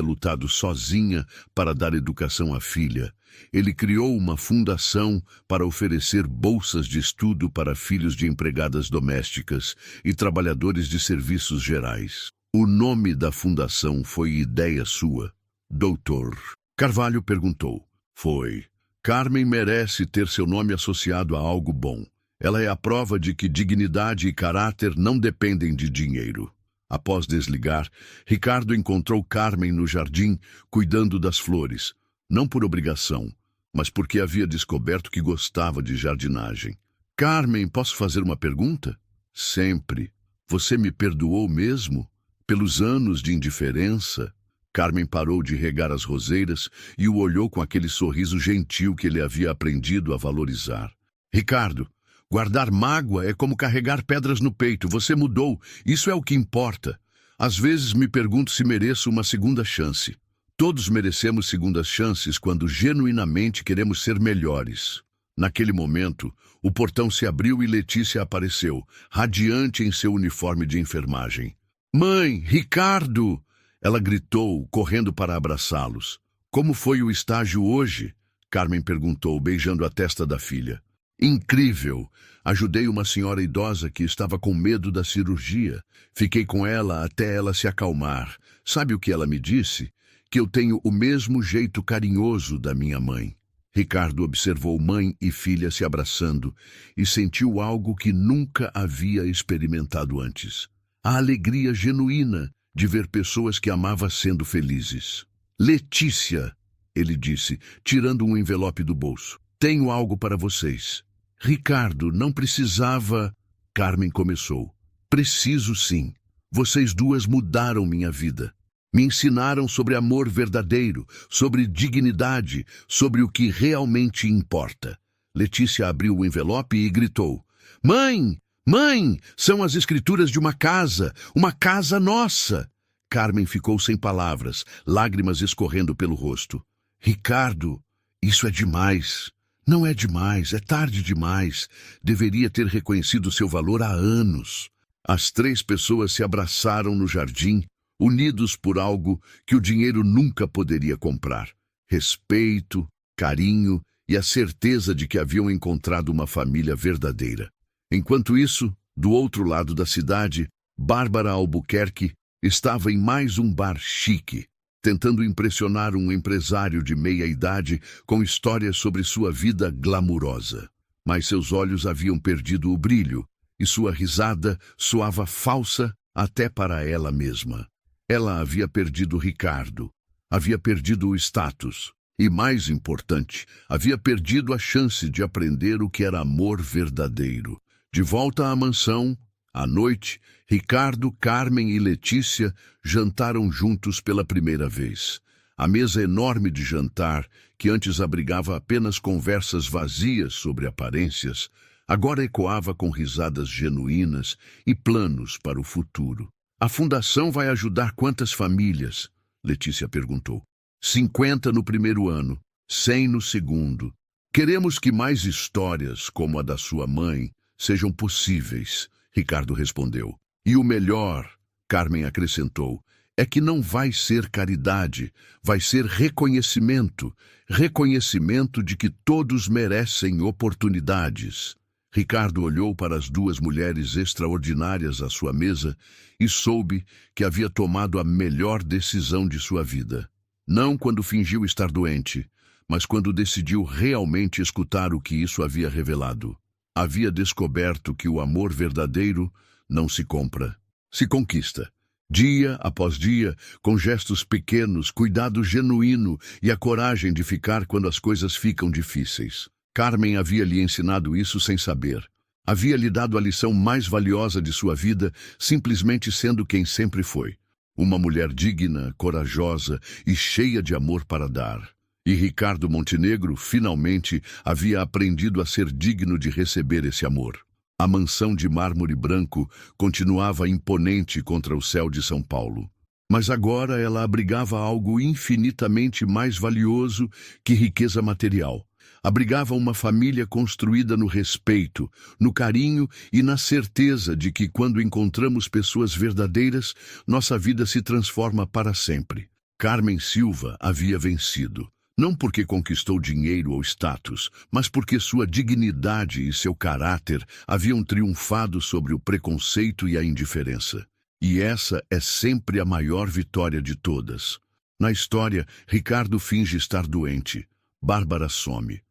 lutado sozinha para dar educação à filha, ele criou uma fundação para oferecer bolsas de estudo para filhos de empregadas domésticas e trabalhadores de serviços gerais. O nome da fundação foi ideia sua, Doutor. Carvalho perguntou. Foi. Carmen merece ter seu nome associado a algo bom. Ela é a prova de que dignidade e caráter não dependem de dinheiro. Após desligar, Ricardo encontrou Carmen no jardim, cuidando das flores. Não por obrigação, mas porque havia descoberto que gostava de jardinagem. Carmen, posso fazer uma pergunta? Sempre. Você me perdoou mesmo? Pelos anos de indiferença? Carmen parou de regar as roseiras e o olhou com aquele sorriso gentil que ele havia aprendido a valorizar. Ricardo, guardar mágoa é como carregar pedras no peito. Você mudou, isso é o que importa. Às vezes me pergunto se mereço uma segunda chance. Todos merecemos segundas chances quando genuinamente queremos ser melhores. Naquele momento, o portão se abriu e Letícia apareceu, radiante em seu uniforme de enfermagem. Mãe, Ricardo! Ela gritou, correndo para abraçá-los. Como foi o estágio hoje? Carmen perguntou, beijando a testa da filha. Incrível! Ajudei uma senhora idosa que estava com medo da cirurgia. Fiquei com ela até ela se acalmar. Sabe o que ela me disse? Que eu tenho o mesmo jeito carinhoso da minha mãe. Ricardo observou mãe e filha se abraçando e sentiu algo que nunca havia experimentado antes. A alegria genuína de ver pessoas que amava sendo felizes. Letícia, ele disse, tirando um envelope do bolso. Tenho algo para vocês. Ricardo, não precisava... Carmen começou. Preciso sim. Vocês duas mudaram minha vida. Me ensinaram sobre amor verdadeiro, sobre dignidade, sobre o que realmente importa. Letícia abriu o envelope e gritou. Mãe! Mãe, são as escrituras de uma casa nossa. Carmen ficou sem palavras, lágrimas escorrendo pelo rosto. Ricardo, isso é demais. Não é demais, é tarde demais. Deveria ter reconhecido seu valor há anos. As três pessoas se abraçaram no jardim, unidos por algo que o dinheiro nunca poderia comprar. Respeito, carinho e a certeza de que haviam encontrado uma família verdadeira. Enquanto isso, do outro lado da cidade, Bárbara Albuquerque estava em mais um bar chique, tentando impressionar um empresário de meia-idade com histórias sobre sua vida glamurosa. Mas seus olhos haviam perdido o brilho e sua risada soava falsa até para ela mesma. Ela havia perdido Ricardo, havia perdido o status e, mais importante, havia perdido a chance de aprender o que era amor verdadeiro. De volta à mansão, à noite, Ricardo, Carmen e Letícia jantaram juntos pela primeira vez. A mesa enorme de jantar, que antes abrigava apenas conversas vazias sobre aparências, agora ecoava com risadas genuínas e planos para o futuro. A fundação vai ajudar quantas famílias? Letícia perguntou. 50 no primeiro ano, 100 no segundo. Queremos que mais histórias, como a da sua mãe, sejam possíveis, Ricardo respondeu. E o melhor, Carmen acrescentou, é que não vai ser caridade, vai ser reconhecimento. Reconhecimento de que todos merecem oportunidades. Ricardo olhou para as duas mulheres extraordinárias à sua mesa e soube que havia tomado a melhor decisão de sua vida. Não quando fingiu estar doente, mas quando decidiu realmente escutar o que isso havia revelado. Havia descoberto que o amor verdadeiro não se compra, se conquista. Dia após dia, com gestos pequenos, cuidado genuíno e a coragem de ficar quando as coisas ficam difíceis. Carmen havia lhe ensinado isso sem saber. Havia lhe dado a lição mais valiosa de sua vida, simplesmente sendo quem sempre foi. Uma mulher digna, corajosa e cheia de amor para dar. E Ricardo Montenegro, finalmente, havia aprendido a ser digno de receber esse amor. A mansão de mármore branco continuava imponente contra o céu de São Paulo. Mas agora ela abrigava algo infinitamente mais valioso que riqueza material. Abrigava uma família construída no respeito, no carinho e na certeza de que, quando encontramos pessoas verdadeiras, nossa vida se transforma para sempre. Carmen Silva havia vencido. Não porque conquistou dinheiro ou status, mas porque sua dignidade e seu caráter haviam triunfado sobre o preconceito e a indiferença. E essa é sempre a maior vitória de todas. Na história, Ricardo finge estar doente. Bárbara some.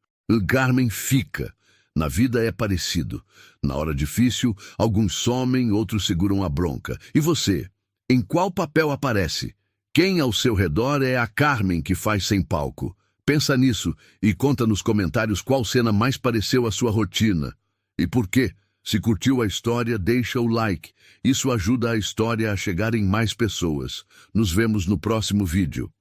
Carmen fica. Na vida é parecido. Na hora difícil, alguns somem, outros seguram a bronca. E você? Em qual papel aparece? Quem ao seu redor é a Carmen que faz sem palco? Pensa nisso e conta nos comentários qual cena mais pareceu a sua rotina. E por quê? Se curtiu a história, deixa o like. Isso ajuda a história a chegar em mais pessoas. Nos vemos no próximo vídeo.